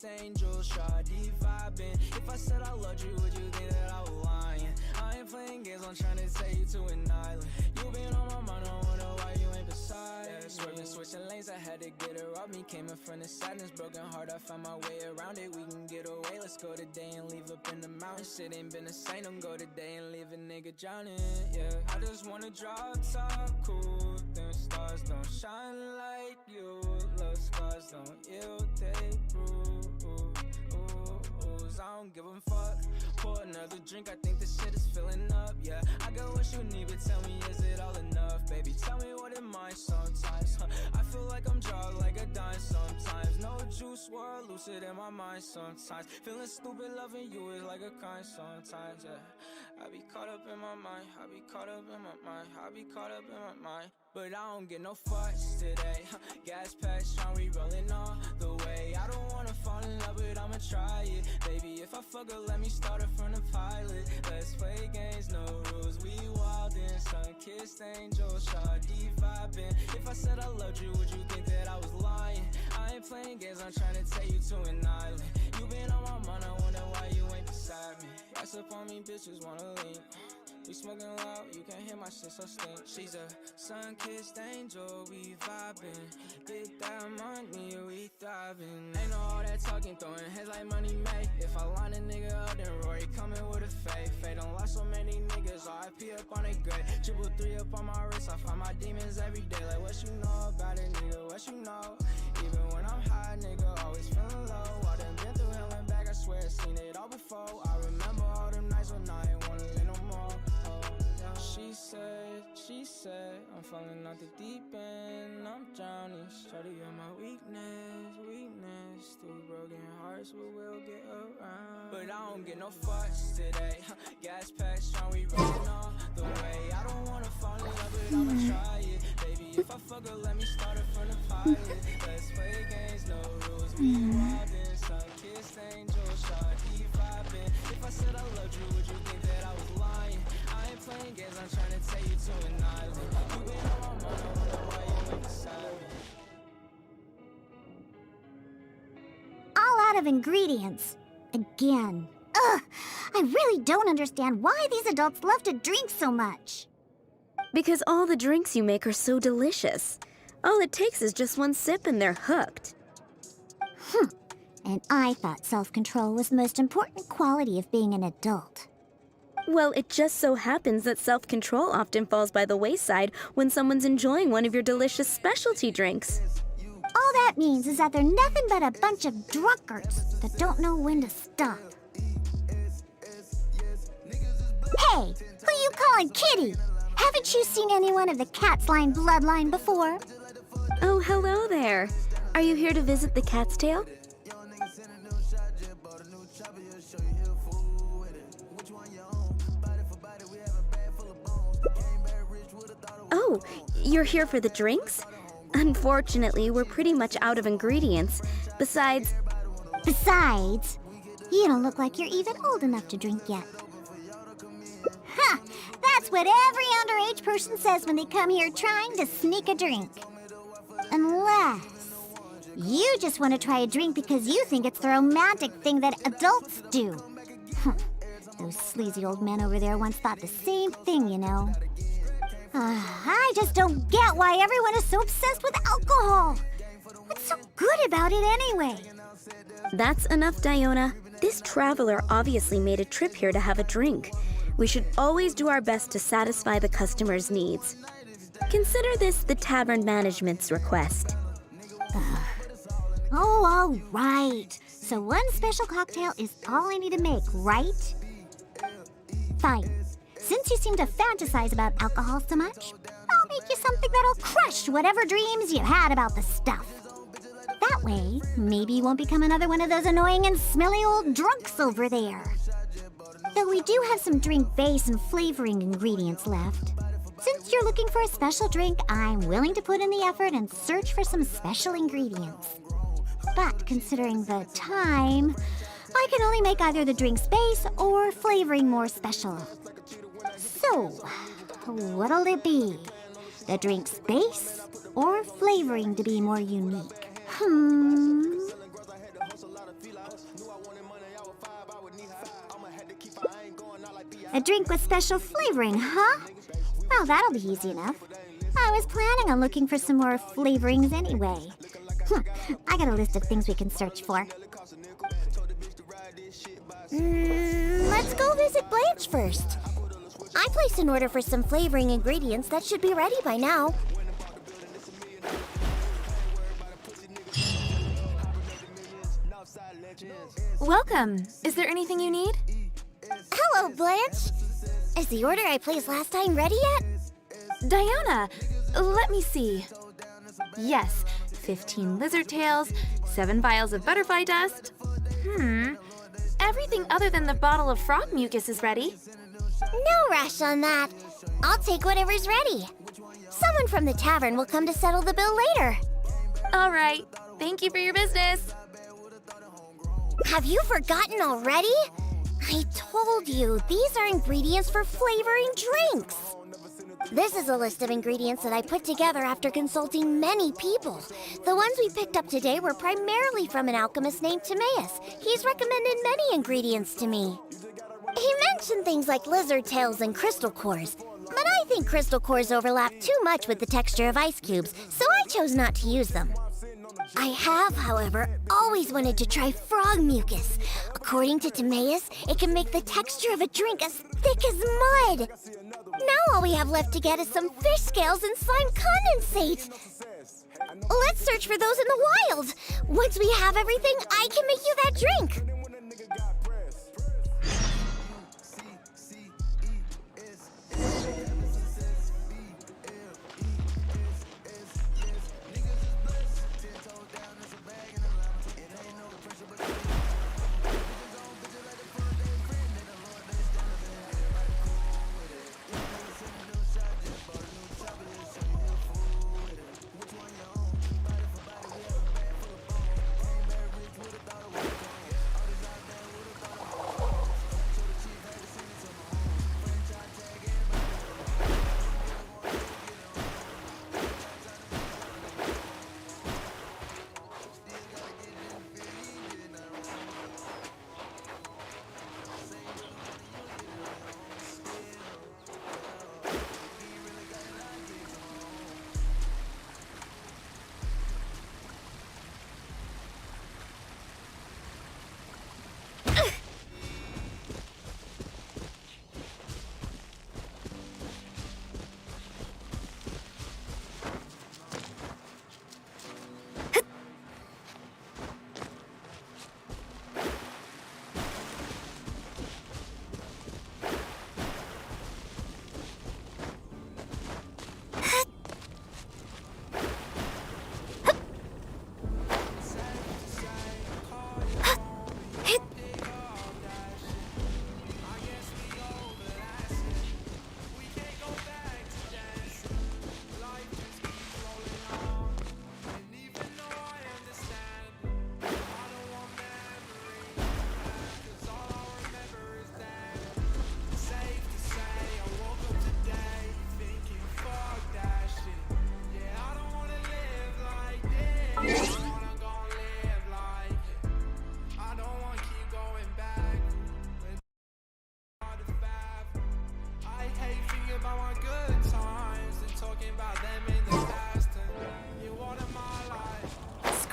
sun-kissed angel, shawty vibing. If I said I loved you, would you think that I was lying? I ain't playing games, I'm trying to take you to an island. You been on my mind, I wonder why you ain't beside. Yeah, swerving, switching lanes, I had to get her off me. Came in front of sadness, broken heart, I found my way around it. We can get away, let's go today and leave up in the mountains. Shit ain't been the same, don't go today and leave a nigga drowning. Yeah, I just wanna drop top, cool. Them stars don't shine like you. Love scars don't yield, they bruise. I don't give a fuck. Pour another drink, I think this shit is filling up. Yeah, I got what you need, but tell me, is it all enough, baby? Tell me what am I sometimes. I feel like I'm drugged, like a dime sometimes. No juice, world lucid in my mind sometimes. Feeling stupid, loving you is like a crime sometimes. Yeah, I be caught up in my mind. I be caught up in my mind. I be caught up in my mind. But I don't get no fucks today. Gas pack strong, we rolling all the way. I don't wanna fall in love, but I'ma try it. Baby, if I fuck her, let me start her from the pilot. Let's play games, no rules, we wildin'. Sun-kissed angel, shawty vibing. If I said I loved you, would you think that I was lying? I ain't playing games, I'm trying to take you to an island. You been on my mind, I wonder why you ain't beside me. Rise up on me, bitches wanna lean. We smoking loud, you can hear my shit so stink. She's a sun-kissed angel, we vibing. Get that money, we thriving. Ain't no all that talking, throwing heads like money made. If I line a nigga up, then Rory coming with a fade. Fade don't lost so many niggas, RIP up on a grave. Triple 3 up on my wrist, I find my demons every day. Like what you know about it, nigga, what you know? Even when I'm high, nigga, always feeling low. I done been through hell and back, I swear I seen it all before. I remember all them nights when I ain't wanna live no more. She said, I'm falling out the deep end, I'm drowning. Shawty, you're my weakness. 2 broken hearts, but we'll get around. But I don't get no fucks today. Gas pack strong, we rolling all the way. I don't wanna fall in love, but I'ma try it. Baby, if I fuck her, let me start her from the pilot. Let's play games, no rules, we wildin'. Sun-kissed angel, shawty vibing. If I said I loved you, would you think that I was lying? I ain't playing games, I'm trying to take you to an island. You been on my mind, I wonder why you ain't beside me. All out of ingredients. Again. Ugh! I really don't understand why these adults love to drink so much. Because all the drinks you make are so delicious. All it takes is just one sip and they're hooked. And I thought self-control was the most important quality of being an adult. Well, it just so happens that self-control often falls by the wayside when someone's enjoying one of your delicious specialty drinks. All that means is that they're nothing but a bunch of drunkards that don't know when to stop. Hey, who you calling kitty? Haven't you seen anyone of the cat's line bloodline before? Oh, hello there. Are you here to visit the Cat's Tail? Oh, you're here for the drinks? Unfortunately, we're pretty much out of ingredients. Besides, you don't look like you're even old enough to drink yet. Ha! That's what every underage person says when they come here trying to sneak a drink. Unless you just want to try a drink because you think it's the romantic thing that adults do. Those sleazy old men over there once thought the same thing, you know. I just don't get why everyone is so obsessed with alcohol. What's so good about it anyway? That's enough, Diona. This traveler obviously made a trip here to have a drink. We should always do our best to satisfy the customer's needs. Consider this the tavern management's request. Oh, all right. So one special cocktail is all I need to make, right? Fine. Since you seem to fantasize about alcohol so much, I'll make you something that'll crush whatever dreams you had about the stuff. That way, maybe you won't become another one of those annoying and smelly old drunks over there. Though we do have some drink base and flavoring ingredients left. Since you're looking for a special drink, I'm willing to put in the effort and search for some special ingredients. But considering the time, I can only make either the drink's base or flavoring more special. So, what'll it be? The drink's base or flavoring to be more unique? A drink with special flavoring, huh? Well, that'll be easy enough. I was planning on looking for some more flavorings anyway. I got a list of things we can search for. Let's go visit Blanche first. I placed an order for some flavoring ingredients that should be ready by now. Welcome. Is there anything you need? Hello, Blanche. Is the order I placed last time ready yet? Diana, let me see. Yes, 15 lizard tails, 7 vials of butterfly dust. Everything other than the bottle of frog mucus is ready. No rush on that. I'll take whatever's ready. Someone from the tavern will come to settle the bill later. All right. Thank you for your business. Have you forgotten already? I told you, these are ingredients for flavoring drinks. This is a list of ingredients that I put together after consulting many people. The ones we picked up today were primarily from an alchemist named Timaeus. He's recommended many ingredients to me. He mentioned things like lizard tails and crystal cores, but I think crystal cores overlap too much with the texture of ice cubes, so I chose not to use them. I have, however, always wanted to try frog mucus. According to Timaeus, it can make the texture of a drink as thick as mud. Now all we have left to get is some fish scales and slime condensate. Let's search for those in the wild. Once we have everything, I can make you that drink.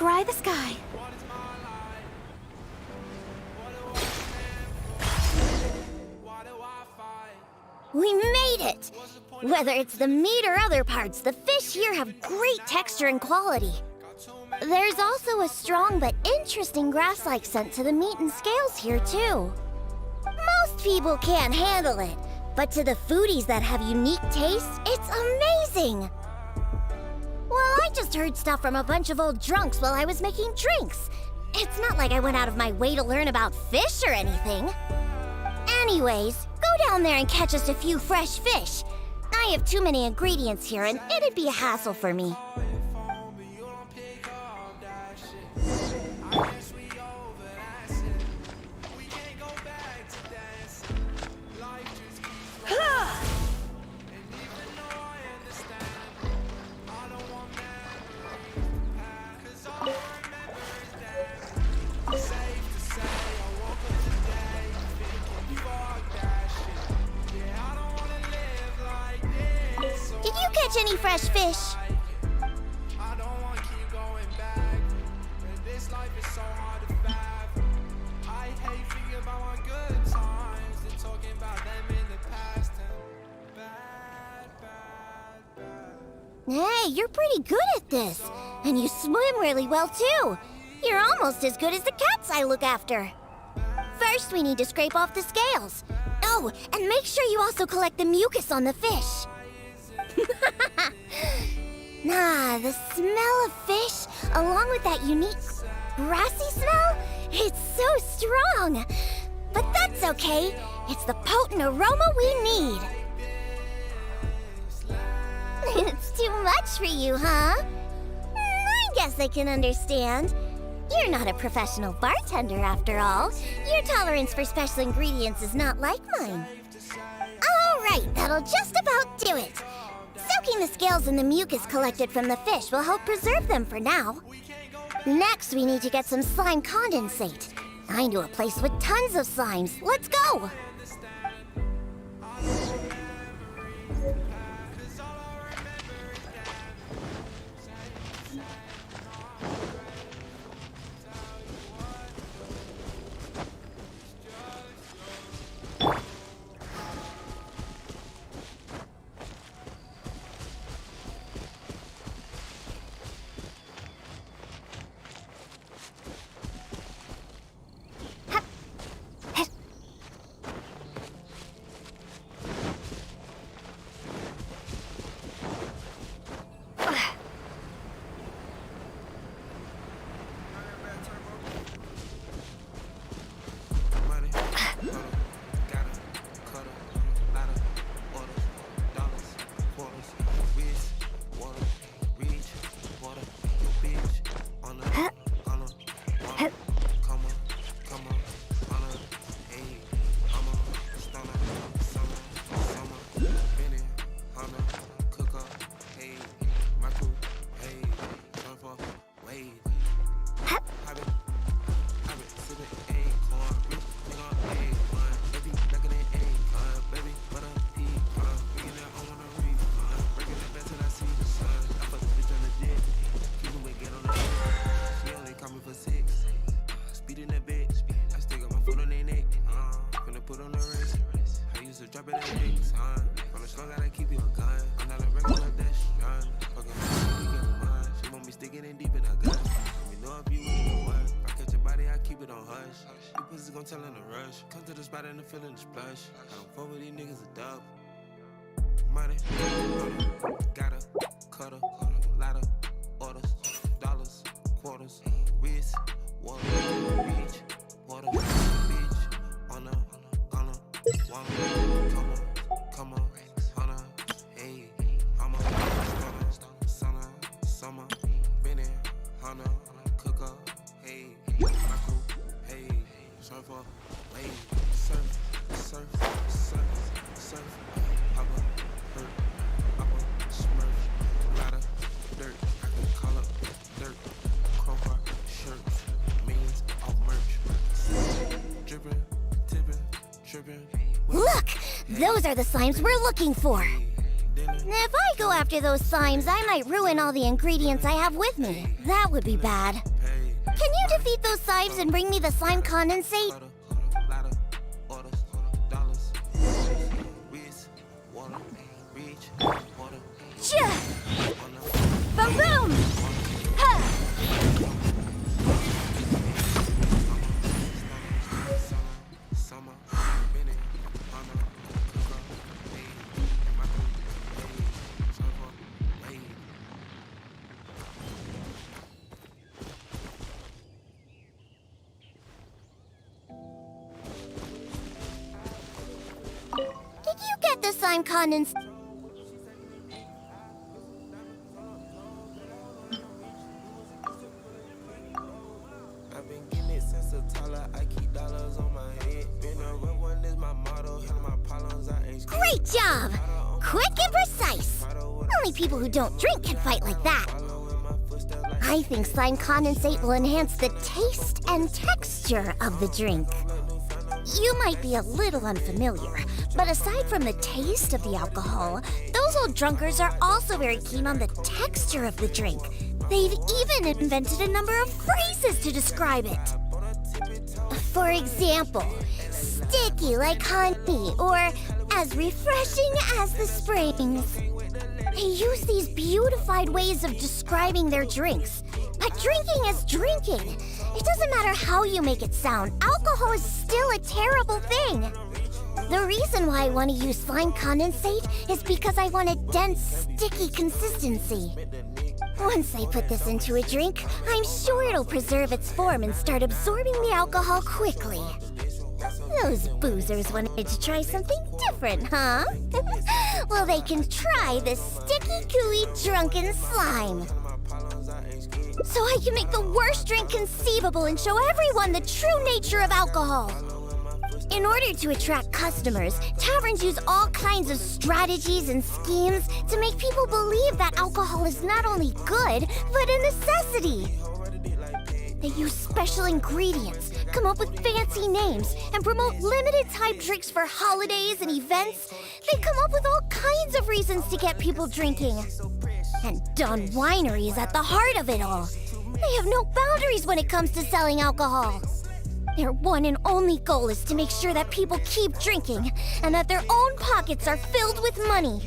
Scry the sky. We made it! Whether it's the meat or other parts, the fish here have great texture and quality. There's also a strong but interesting grass-like scent to the meat and scales here, too. Most people can't handle it, but to the foodies that have unique tastes, it's amazing! Well, I just heard stuff from a bunch of old drunks while I was making drinks. It's not like I went out of my way to learn about fish or anything. Anyways, go down there and catch us a few fresh fish. I have too many ingredients here, and it'd be a hassle for me. fresh fish. I don't want to keep going back. But this life is so hard to fathom. I hate thinking about my good times and talking about them in the past. And bad. Hey, you're pretty good at this. And you swim really well, too. You're almost as good as the cats I look after. First, we need to scrape off the scales. Oh, and make sure you also collect the mucus on the fish. The smell of fish, along with that unique grassy smell, it's so strong. But that's okay. It's the potent aroma we need. It's too much for you, huh? I guess I can understand. You're not a professional bartender, after all. Your tolerance for special ingredients is not like mine. All right, that'll just about do it. Soaking the scales in the mucus collected from the fish will help preserve them for now. Next, we need to get some slime condensate. I know a place with tons of slimes. Let's go! Telling the rush, come to the spot and the feeling the splash. I don't fuck with these niggas a dub. Money, gotta, cutter, ladder, orders, dollars, quarters, wrist, water, reach, water, bitch, on a, wanna, come on, hunna, hey, I'm a, summer, Benny, hunna, cooker, hey, my crew, hey. Surf up, wave, surf, hopper, hurt, hopper, smurf, ladder, dirt, I can call up dirt, crowbar, shirts, millions off merch, dripping, tipping, tripping. Look! Those are the slimes we're looking for. If I go after those slimes, I might ruin all the ingredients I have with me. That would be bad. Can you defeat those slimes and bring me the slime condensate? Boom boom! Ha! Did you get the slime condensate? Great job! Quick and precise! Only people who don't drink can fight like that. I think slime condensate will enhance the taste and texture of the drink. You might be a little unfamiliar, but aside from the taste of the alcohol, those old drunkards are also very keen on the texture of the drink. They've even invented a number of phrases to describe it. For example, sticky like honey, or as refreshing as the springs. They use these beautified ways of describing their drinks. But drinking is drinking. It doesn't matter how you make it sound, alcohol is still a terrible thing. The reason why I want to use slime condensate is because I want a dense, sticky consistency. Once I put this into a drink, I'm sure it'll preserve its form and start absorbing the alcohol quickly. Those boozers wanted to try something different, huh? Well, they can try the sticky, gooey, drunken slime. So I can make the worst drink conceivable and show everyone the true nature of alcohol. In order to attract customers, taverns use all kinds of strategies and schemes to make people believe that alcohol is not only good, but a necessity. They use special ingredients, come up with fancy names, and promote limited-time drinks for holidays and events. They come up with all kinds of reasons to get people drinking. And Dawn Winery is at the heart of it all. They have no boundaries when it comes to selling alcohol. Their one and only goal is to make sure that people keep drinking and that their own pockets are filled with money.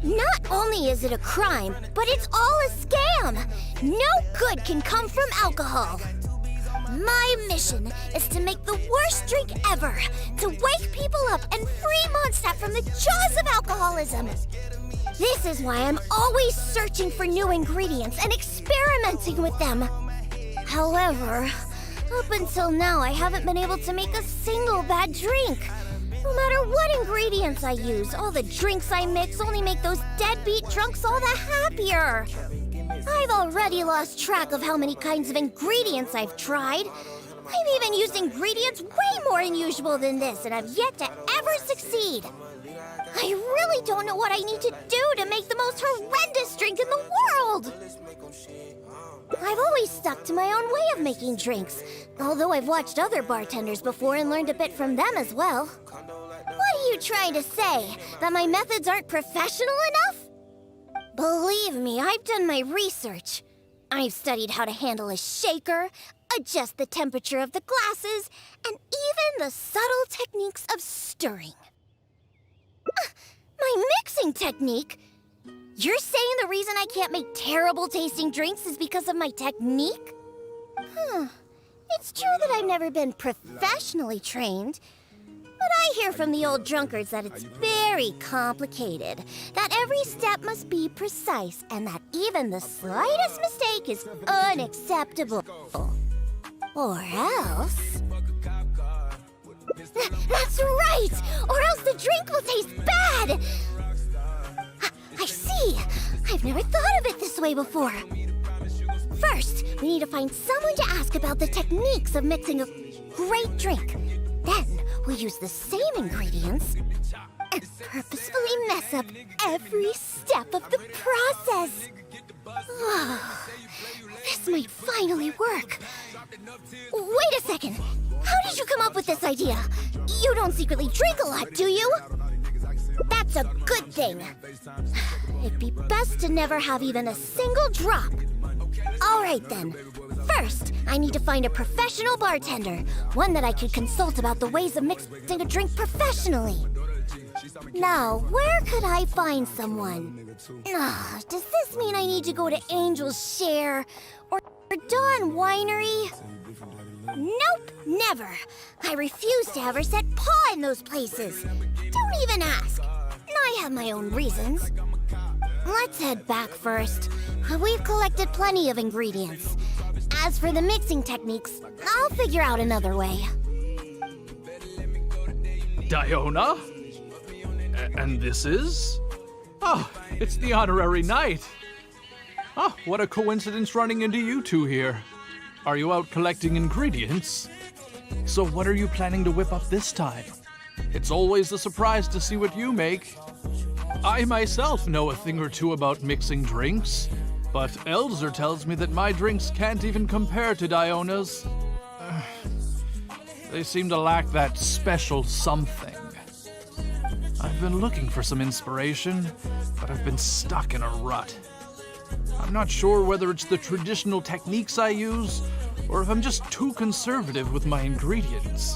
Not only is it a crime, but it's all a scam. No good can come from alcohol. My mission is to make the worst drink ever, to wake people up and free Mondstadt from the jaws of alcoholism. This is why I'm always searching for new ingredients and experimenting with them. However, up until now, I haven't been able to make a single bad drink. No matter what ingredients I use, all the drinks I mix only make those deadbeat drunks all the happier. I've already lost track of how many kinds of ingredients I've tried. I've even used ingredients way more unusual than this, and I've yet to ever succeed. I really don't know what I need to do to make the most horrendous drink in the world. I've always stuck to my own way of making drinks, although I've watched other bartenders before and learned a bit from them as well. What are you trying to say? That my methods aren't professional enough? Believe me, I've done my research. I've studied how to handle a shaker, adjust the temperature of the glasses, and even the subtle techniques of stirring. My mixing technique? You're saying the reason I can't make terrible tasting drinks is because of my technique? It's true that I've never been professionally trained, but I hear from the old drunkards that it's very complicated, that every step must be precise, and that even the slightest mistake is unacceptable. Or else... That's right! Or else the drink will taste bad! I see! I've never thought of it this way before. First, we need to find someone to ask about the techniques of mixing a great drink. Then, we'll use the same ingredients and purposefully mess up every step of the process. This might finally work. Wait a second! How did you come up with this idea? You don't secretly drink a lot, do you? That's a good thing. It'd be best to never have even a single drop. All right then. First, I need to find a professional bartender, one that I could consult about the ways of mixing a drink professionally. Now, where could I find someone? Does this mean I need to go to Angel's Share or Dawn Winery? Nope, never. I refuse to ever set paw in those places. Don't even ask. I have my own reasons. Let's head back first. We've collected plenty of ingredients. As for the mixing techniques, I'll figure out another way. Diona? And this is? Oh, it's the honorary knight. Oh, what a coincidence running into you two here. Are you out collecting ingredients? So what are you planning to whip up this time? It's always a surprise to see what you make. I myself know a thing or two about mixing drinks, but Elzer tells me that my drinks can't even compare to Diona's. They seem to lack that special something. I've been looking for some inspiration, but I've been stuck in a rut. I'm not sure whether it's the traditional techniques I use, or if I'm just too conservative with my ingredients.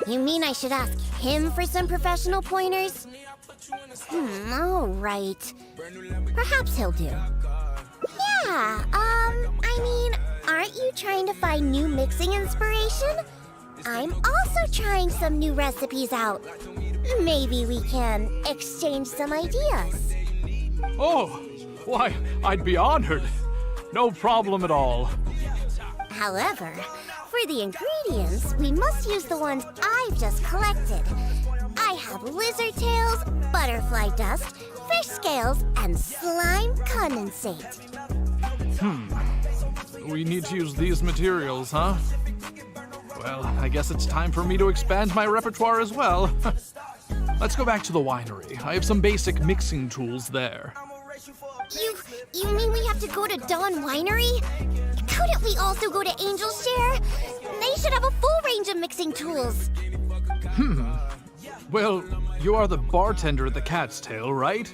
You mean I should ask him for some professional pointers? All right. Perhaps he'll do. Yeah, I mean, aren't you trying to find new mixing inspiration? I'm also trying some new recipes out. Maybe we can exchange some ideas. Oh, why, I'd be honored. No problem at all. However, for the ingredients, we must use the ones I've just collected. I have lizard tails, butterfly dust, fish scales, and slime condensate. We need to use these materials, huh? Well, I guess it's time for me to expand my repertoire as well. Let's go back to the winery. I have some basic mixing tools there. You mean we have to go to Dawn Winery? Couldn't we also go to Angel's Share? They should have a full range of mixing tools. Well, you are the bartender at the Cat's Tail, right?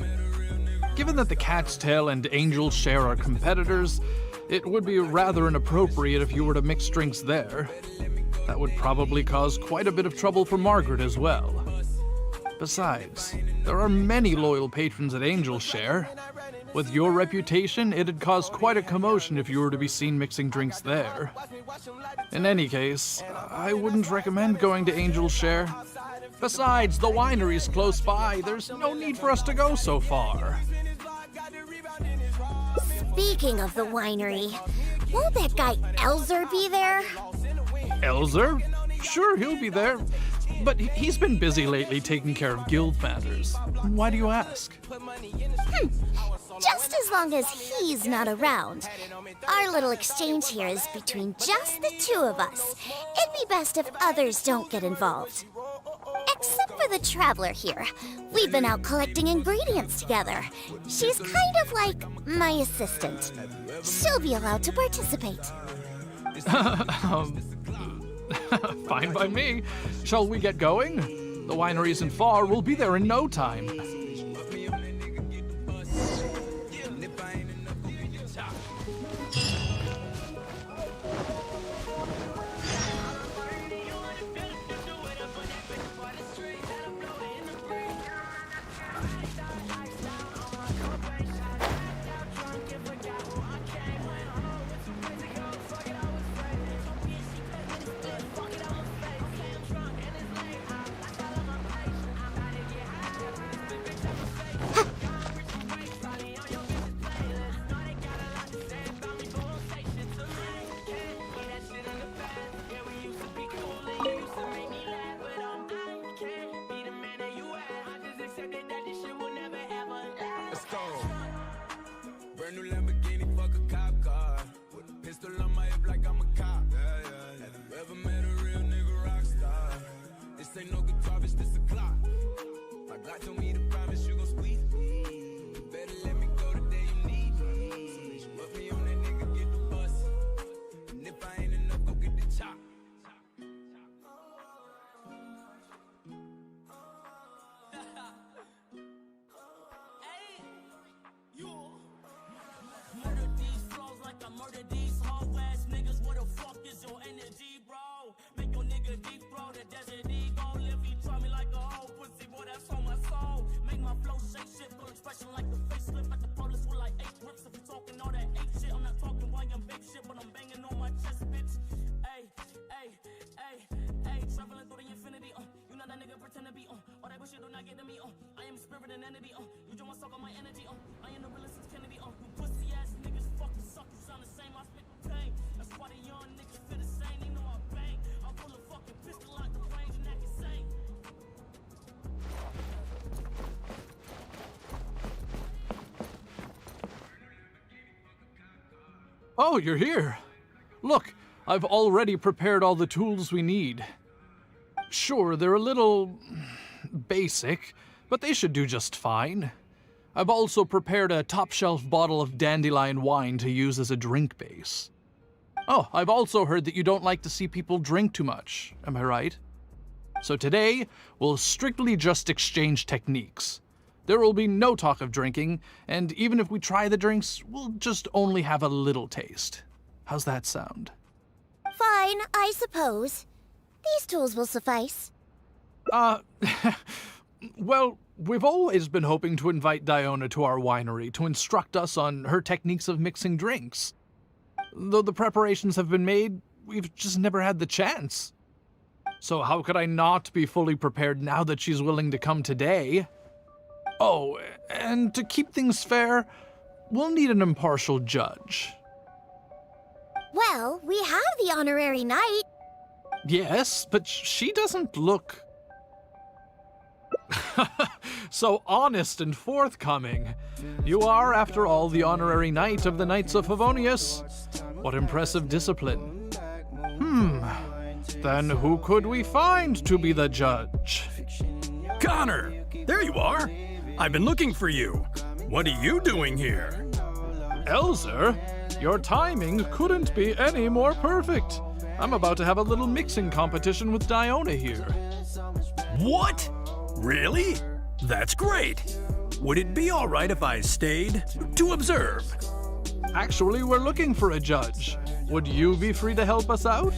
Given that the Cat's Tail and Angel's Share are competitors, it would be rather inappropriate if you were to mix drinks there. That would probably cause quite a bit of trouble for Margaret as well. Besides, there are many loyal patrons at Angel's Share. With your reputation, it'd cause quite a commotion if you were to be seen mixing drinks there. In any case, I wouldn't recommend going to Angel's Share. Besides, the winery's close by. There's no need for us to go so far. Speaking of the winery, won't that guy Elzer be there? Elzer? Sure, he'll be there. But he's been busy lately taking care of guild matters. Why do you ask? Just as long as he's not around. Our little exchange here is between just the two of us. It'd be best if others don't get involved. Except for the traveler here. We've been out collecting ingredients together. She's kind of like my assistant. She'll be allowed to participate. Fine by me. Shall we get going? The winery isn't far. We'll be there in no time. Oh, you're here. Look, I've already prepared all the tools we need. Sure, they're a little basic, but they should do just fine. I've also prepared a top-shelf bottle of dandelion wine to use as a drink base. Oh, I've also heard that you don't like to see people drink too much. Am I right? So today, we'll strictly just exchange techniques. There will be no talk of drinking, and even if we try the drinks, we'll just only have a little taste. How's that sound? Fine, I suppose. These tools will suffice. Well, we've always been hoping to invite Diona to our winery to instruct us on her techniques of mixing drinks. Though the preparations have been made, we've just never had the chance. So how could I not be fully prepared now that she's willing to come today? Oh, and to keep things fair, we'll need an impartial judge. Well, we have the honorary knight. Yes, but she doesn't look so honest and forthcoming. You are, after all, the honorary knight of the Knights of Favonius. What impressive discipline. Then who could we find to be the judge? Connor! There you are! I've been looking for you. What are you doing here? Elzer, your timing couldn't be any more perfect. I'm about to have a little mixing competition with Diona here. What? Really? That's great. Would it be all right if I stayed to observe? Actually, we're looking for a judge. Would you be free to help us out?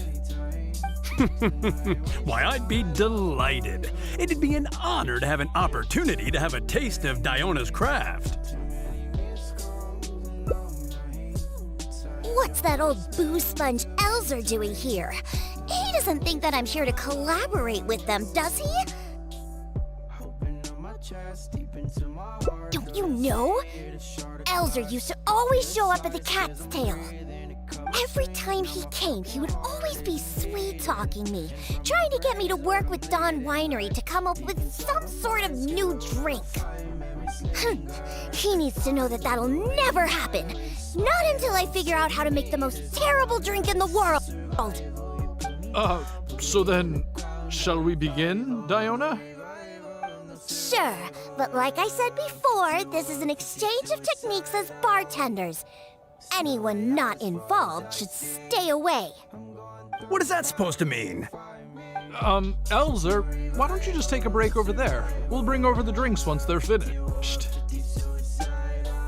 Why, I'd be delighted. It'd be an honor to have an opportunity to have a taste of Diona's craft. What's that old booze sponge Elzer doing here? He doesn't think that I'm here to collaborate with them, does he? Don't you know? Elzer used to always show up at the Cat's Tail. Every time he came, he would always be sweet-talking me, trying to get me to work with Dawn Winery to come up with some sort of new drink. He needs to know that that'll never happen. Not until I figure out how to make the most terrible drink in the world. So then, shall we begin, Diona? Sure, but like I said before, this is an exchange of techniques as bartenders. Anyone not involved should stay away. What is that supposed to mean? Elzer, why don't you just take a break over there? We'll bring over the drinks once they're finished.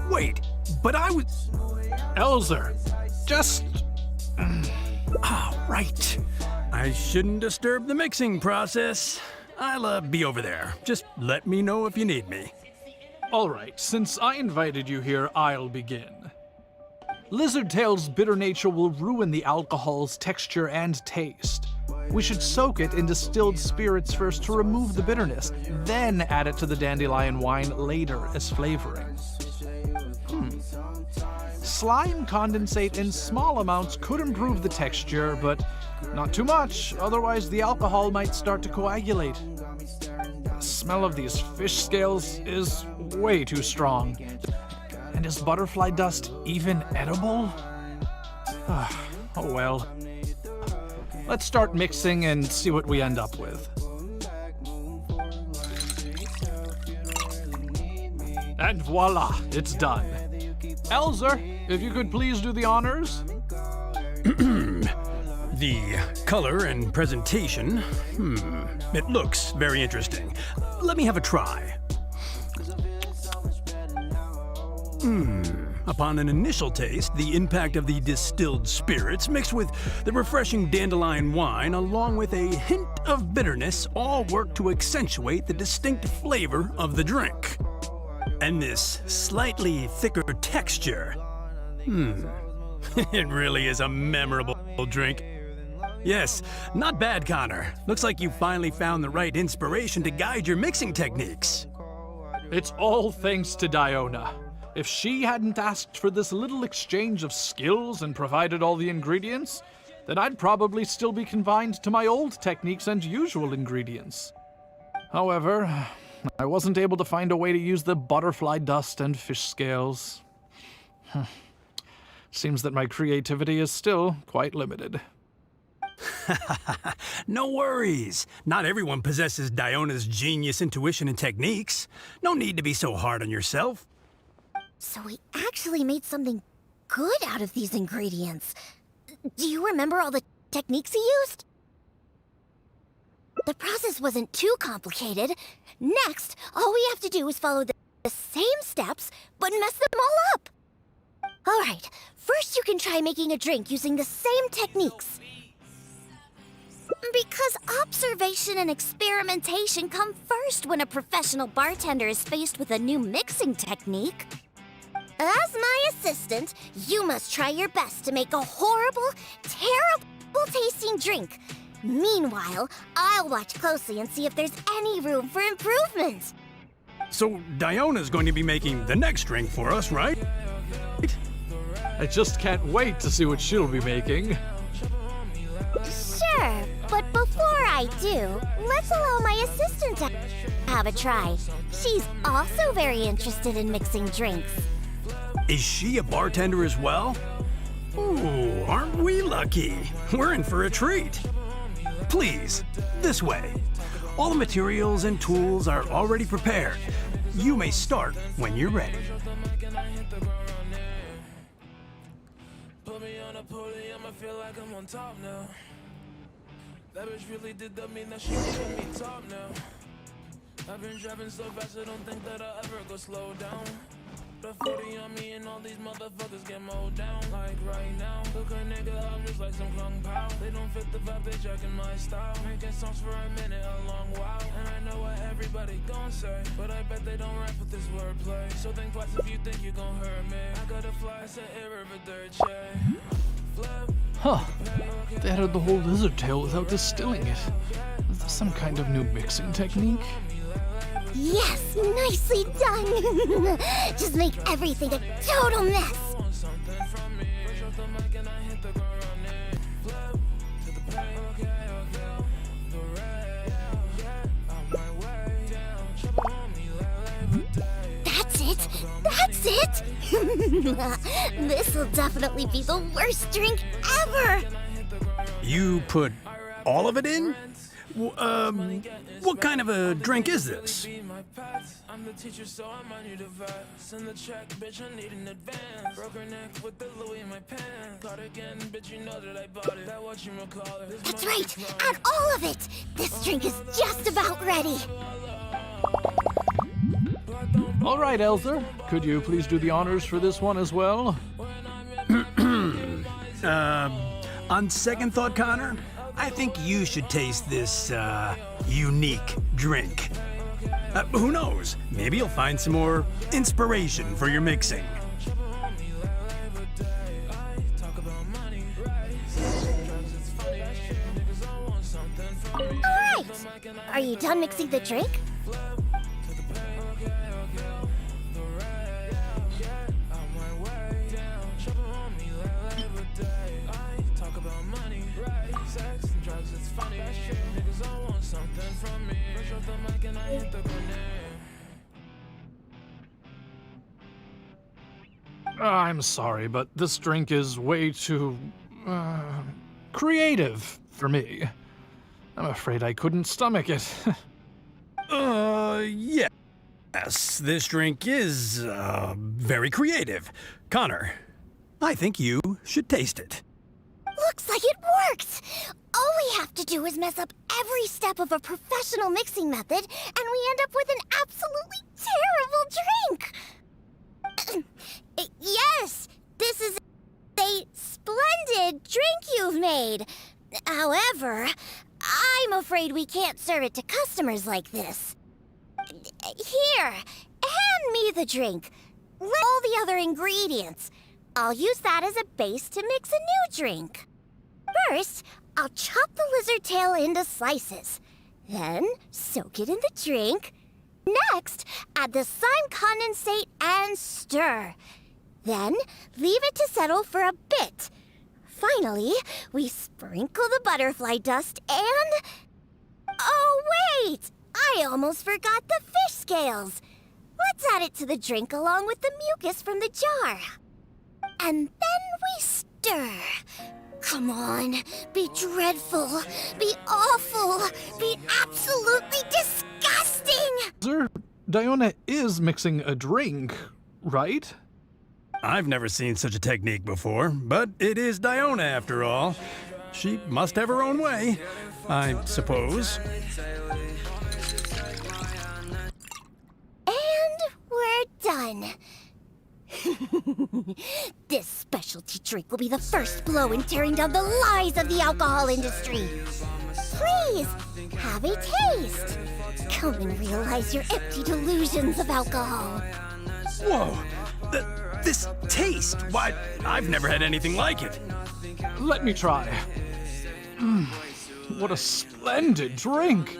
Wait, but I was... Elzer, just... right. I shouldn't disturb the mixing process. I'll be over there. Just let me know if you need me. All right, since I invited you here, I'll begin. Lizardtail's bitter nature will ruin the alcohol's texture and taste. We should soak it in distilled spirits first to remove the bitterness, then add it to the dandelion wine later as flavoring. Slime condensate in small amounts could improve the texture, but not too much, otherwise the alcohol might start to coagulate. The smell of these fish scales is way too strong. And is butterfly dust even edible? Oh well. Let's start mixing and see what we end up with. And voila, it's done. Elzer, if you could please do the honors. The color and presentation, it looks very interesting. Let me have a try. Upon an initial taste, the impact of the distilled spirits mixed with the refreshing dandelion wine along with a hint of bitterness all work to accentuate the distinct flavor of the drink. And this slightly thicker texture, it really is a memorable drink. Yes, not bad, Connor. Looks like you finally found the right inspiration to guide your mixing techniques. It's all thanks to Diona. If she hadn't asked for this little exchange of skills and provided all the ingredients, then I'd probably still be confined to my old techniques and usual ingredients. However, I wasn't able to find a way to use the butterfly dust and fish scales. Seems that my creativity is still quite limited. No worries. Not everyone possesses Diona's genius intuition and techniques. No need to be so hard on yourself. So we actually made something good out of these ingredients. Do you remember all the techniques he used? The process wasn't too complicated. Next, all we have to do is follow the same steps, but mess them all up. Alright, first you can try making a drink using the same techniques. Because observation and experimentation come first when a professional bartender is faced with a new mixing technique. As my assistant, you must try your best to make a horrible, terrible tasting drink. Meanwhile, I'll watch closely and see if there's any room for improvement. So Diona's going to be making the next drink for us, right? I just can't wait to see what she'll be making. Sure, but before I do, let's allow my assistant to have a try. She's also very interested in mixing drinks. Is she a bartender as well? Ooh, aren't we lucky? We're in for a treat. Please, this way. All the materials and tools are already prepared. You may start when you're ready. Put me on a podium, I feel like I'm on top now. That bitch really did that mean that she giving me top now. I've been driving so fast, I don't think that I'll ever go slow down. The 40 on me and all these motherfuckers get mowed down. Like right now, look a nigga up just like some clung pow. They don't fit the vibe, they jacking my style. Making songs for a minute, a long while. And I know what everybody gon' say, but I bet they don't rap with this wordplay. So think twice if you think you gon' hurt me. I gotta fly, say irreverdice. Flip. Huh. They added the whole lizard tail without distilling it. Is this some kind of new mixing technique? Yes, nicely done! Just make everything a total mess! That's it! That's it! This'll definitely be the worst drink ever! You put all of it in? What kind of a drink is this? I'm the teacher, so I'm on your device. Send the check, bitch, I need an advance. Broke her neck with the Louis in my pants. Cardigan, bitch, you know that I bought it. That what you call it. That's right! Add all of it! This drink is just about ready! All right, Elzer. Could you please do the honors for this one as well? On second thought, Connor, I think you should taste this, unique drink. Who knows? Maybe you'll find some more inspiration for your mixing. Alright! Are you done mixing the drink? I'm sorry, but this drink is way too, creative for me. I'm afraid I couldn't stomach it. Yes, this drink is, very creative. Connor, I think you should taste it. Looks like it worked! All we have to do is mess up every step of a professional mixing method, and we end up with an absolutely terrible drink! Yes! This is a splendid drink you've made! However, I'm afraid we can't serve it to customers like this. Here, hand me the drink. All the other ingredients. I'll use that as a base to mix a new drink. First, I'll chop the lizard tail into slices. Then, soak it in the drink. Next, add the slime condensate and stir. Then, leave it to settle for a bit. Finally, we sprinkle the butterfly dust and... Oh, wait! I almost forgot the fish scales. Let's add it to the drink along with the mucus from the jar. And then we stir. Come on, be dreadful, be awful, be absolutely disgusting! Sir, Diona is mixing a drink, right? I've never seen such a technique before, but it is Diona after all. She must have her own way, I suppose. And we're done. This specialty drink will be the first blow in tearing down the lies of the alcohol industry. Please, have a taste. Come and realize your empty delusions of alcohol. Whoa! This taste! Why, I've never had anything like it. Let me try. What a splendid drink!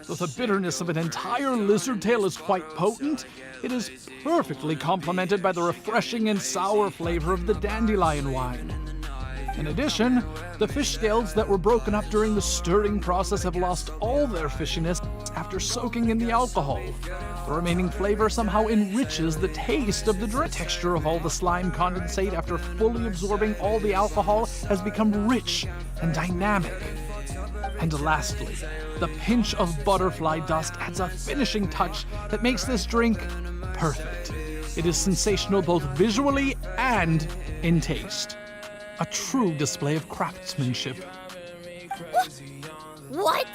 Though the bitterness of an entire lizard tail is quite potent, it is perfectly complemented by the refreshing and sour flavor of the dandelion wine. In addition, the fish scales that were broken up during the stirring process have lost all their fishiness after soaking in the alcohol. The remaining flavor somehow enriches the taste of the drink. The texture of all the slime condensate after fully absorbing all the alcohol has become rich and dynamic. And lastly, the pinch of butterfly dust adds a finishing touch that makes this drink perfect. It is sensational both visually and in taste. A true display of craftsmanship. What?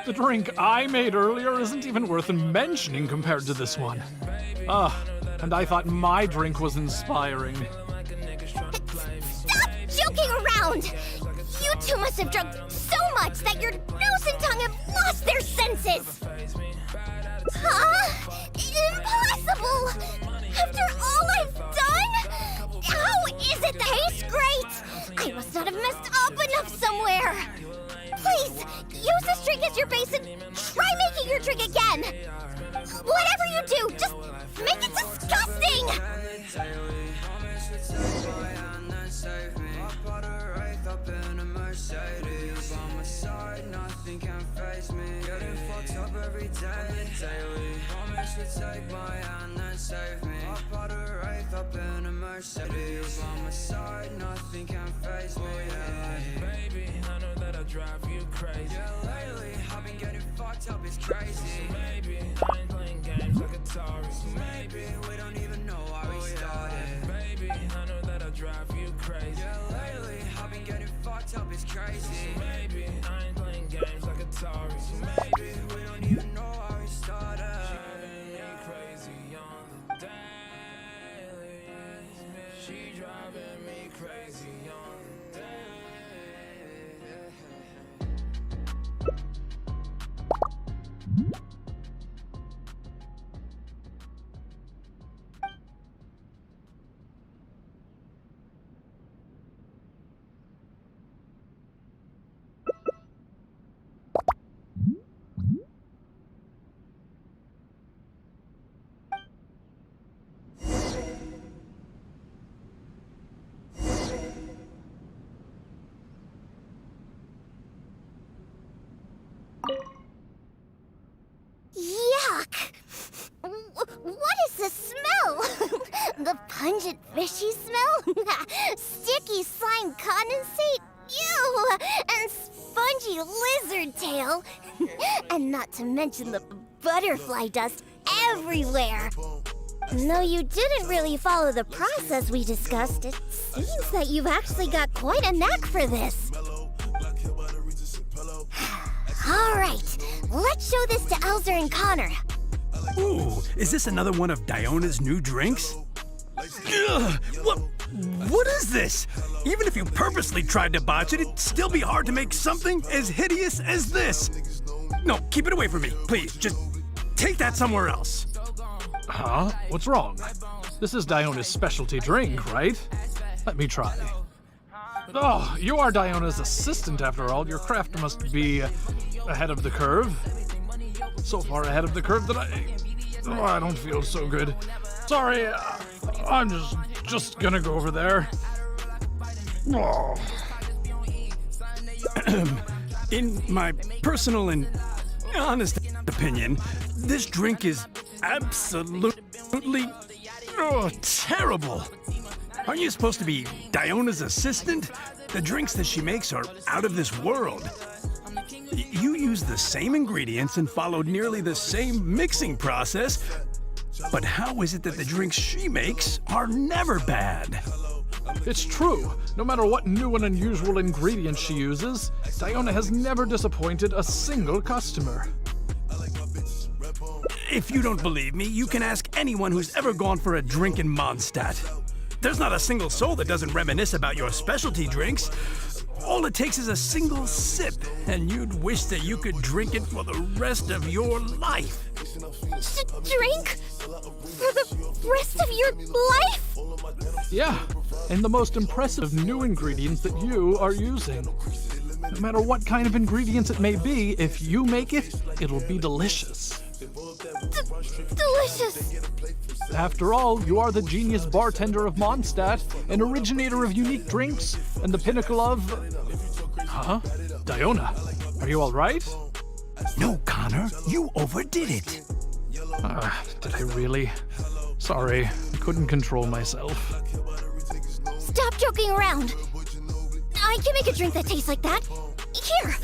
The drink I made earlier isn't even worth mentioning compared to this one. And I thought my drink was inspiring. Stop joking around! You two must have drunk so much that your nose and tongue have lost their senses! Huh? Impossible! After all I've done? How is it that tastes great? I must not have messed up enough somewhere! Please, use this drink as your base and try making your drink again! Whatever you do, just make it disgusting! Drive you crazy. Yeah, lately I've been getting fucked up, it's crazy. So maybe I ain't playing games like Atari. So maybe we don't even know how we started. Baby, I know that I'll drive you crazy. Yeah, lately I've been getting fucked up, it's crazy. So maybe I ain't playing games like Atari. So maybe we don't even know how we started. Driving me crazy on the daily. She driving me crazy on the daily. Yuck! What is the smell? The pungent fishy smell? Sticky slime condensate? Ew! And spongy lizard tail? And not to mention the butterfly dust everywhere. Though you didn't really follow the process we discussed, it seems that you've actually got quite a knack for this. All right, let's show this to Elzer and Connor. Ooh, is this another one of Diona's new drinks? Ugh, what is this? Even if you purposely tried to botch it, it'd still be hard to make something as hideous as this. No, keep it away from me, please. Just take that somewhere else. Huh? What's wrong? This is Diona's specialty drink, right? Let me try. Oh, you are Diona's assistant after all. Your craft must be ahead of the curve. So far ahead of the curve that I don't feel so good. Sorry, I'm just gonna go over there. Oh. In my personal and honest opinion, this drink is absolutely terrible. Aren't you supposed to be Diona's assistant? The drinks that she makes are out of this world. You used the same ingredients and followed nearly the same mixing process. But how is it that the drinks she makes are never bad? It's true. No matter what new and unusual ingredients she uses, Diona has never disappointed a single customer. If you don't believe me, you can ask anyone who's ever gone for a drink in Mondstadt. There's not a single soul that doesn't reminisce about your specialty drinks. All it takes is a single sip, and you'd wish that you could drink it for the rest of your life. Drink? For the rest of your life? Yeah, and the most impressive new ingredients that you are using. No matter what kind of ingredients it may be, if you make it, it'll be delicious. Delicious. After all, you are the genius bartender of Mondstadt, an originator of unique drinks, and the pinnacle of... Huh? Diona, are you alright? No, Connor, you overdid it. Did I really? Sorry, I couldn't control myself. Stop joking around. I can make a drink that tastes like that. Here,